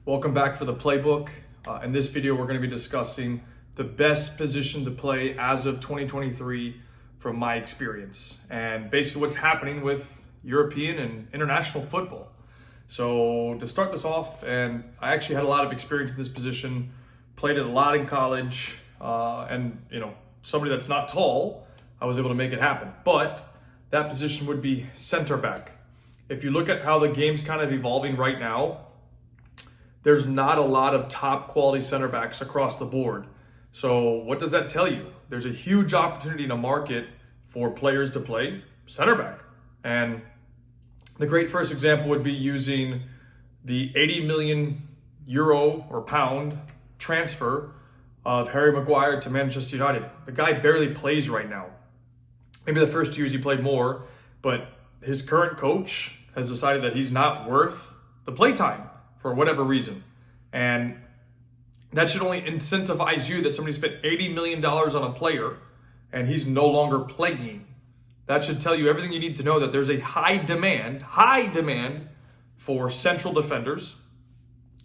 Welcome back for the playbook. In this video, we're going to be discussing the best position to play as of 2023 from my experience and basically what's happening with European and international football. So to start this off, and I actually had a lot of experience in this position, played it a lot in college, and somebody that's not tall, I was able to make it happen. But that position would be center back. If you look at how the game's kind of evolving right now, there's not a lot of top quality center backs across the board. So what does that tell you? There's a huge opportunity in the market for players to play center back. And the great first example would be using the 80 million euro or pound transfer of Harry Maguire to Manchester United. The guy barely plays right now. Maybe the first 2 years he played more, but his current coach has decided that he's not worth the playtime for whatever reason. And that should only incentivize you that somebody spent $80 million on a player and he's no longer playing. That should tell you everything you need to know, that there's a high demand for central defenders,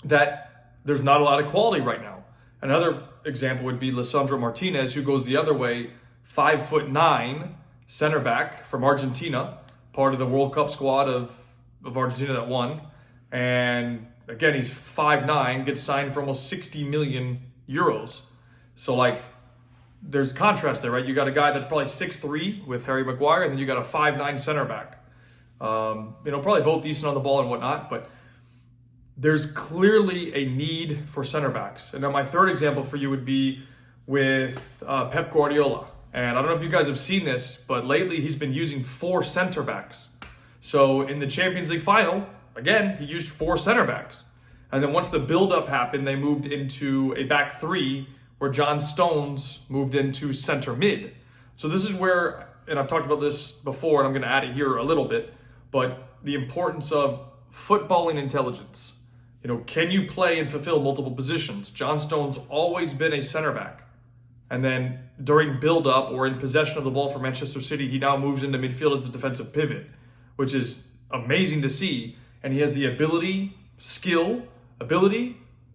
that there's not a lot of quality right now. Another example would be Lisandro Martinez, who goes the other way, 5'9" center back from Argentina, part of the World Cup squad of Argentina that won. And again, he's 5'9", gets signed for almost 60 million euros. So there's contrast there, right? You got a guy that's probably 6'3" with Harry Maguire, and then you got a 5'9" center back. Probably both decent on the ball and whatnot, but there's clearly a need for center backs. And now my third example for you would be with Pep Guardiola. And I don't know if you guys have seen this, but lately he's been using 4 center backs. So in the Champions League final, again, he used 4 center backs. And then once the build-up happened, they moved into a back 3 where John Stones moved into center mid. So this is where, and I've talked about this before, and I'm going to add it here a little bit, but the importance of footballing intelligence. Can you play and fulfill multiple positions? John Stone's always been a center back. And then during build-up or in possession of the ball for Manchester City, he now moves into midfield as a defensive pivot, which is amazing to see. And he has the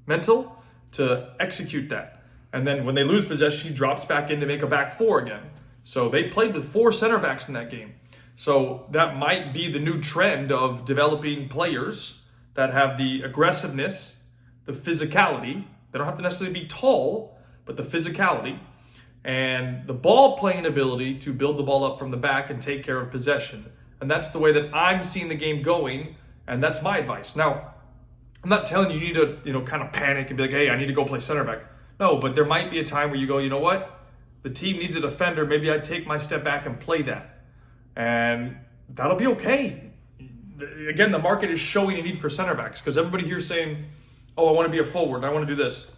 mental to execute that. And then when they lose possession, he drops back in to make a back 4 again. So they played with 4 center backs in that game. So that might be the new trend of developing players that have the aggressiveness, the physicality. They don't have to necessarily be tall, but the physicality and the ball playing ability to build the ball up from the back and take care of possession. And that's the way that I'm seeing the game going, and that's my advice. Now, I'm not telling you need to, kind of panic and be like, hey, I need to go play center back. No, but there might be a time where you go, you know what? The team needs a defender. Maybe I take my step back and play that. And that'll be okay. Again, the market is showing a need for center backs because everybody here is saying, oh, I want to be a forward. I want to do this.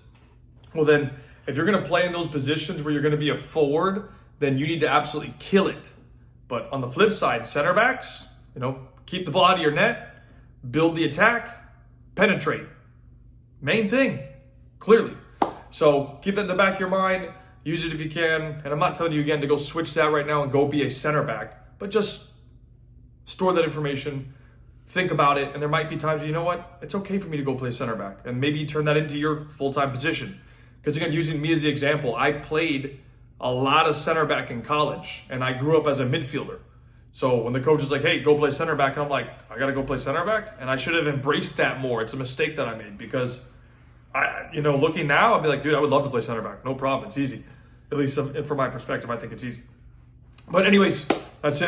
Well, then if you're going to play in those positions where you're going to be a forward, then you need to absolutely kill it. But on the flip side, center backs, keep the ball out of your net, build the attack, penetrate. Main thing, clearly. So keep that in the back of your mind. Use it if you can. And I'm not telling you again to go switch that right now and go be a center back, but just store that information, think about it. And there might be times, you know what? It's okay for me to go play center back. And maybe turn that into your full-time position. Because again, using me as the example, I played a lot of center back in college and I grew up as a midfielder. So when the coach is like, hey, go play center back, and I'm like, I got to go play center back? And I should have embraced that more. It's a mistake that I made because, looking now, I'd be like, dude, I would love to play center back. No problem. It's easy. At least from my perspective, I think it's easy. But anyways, that's it.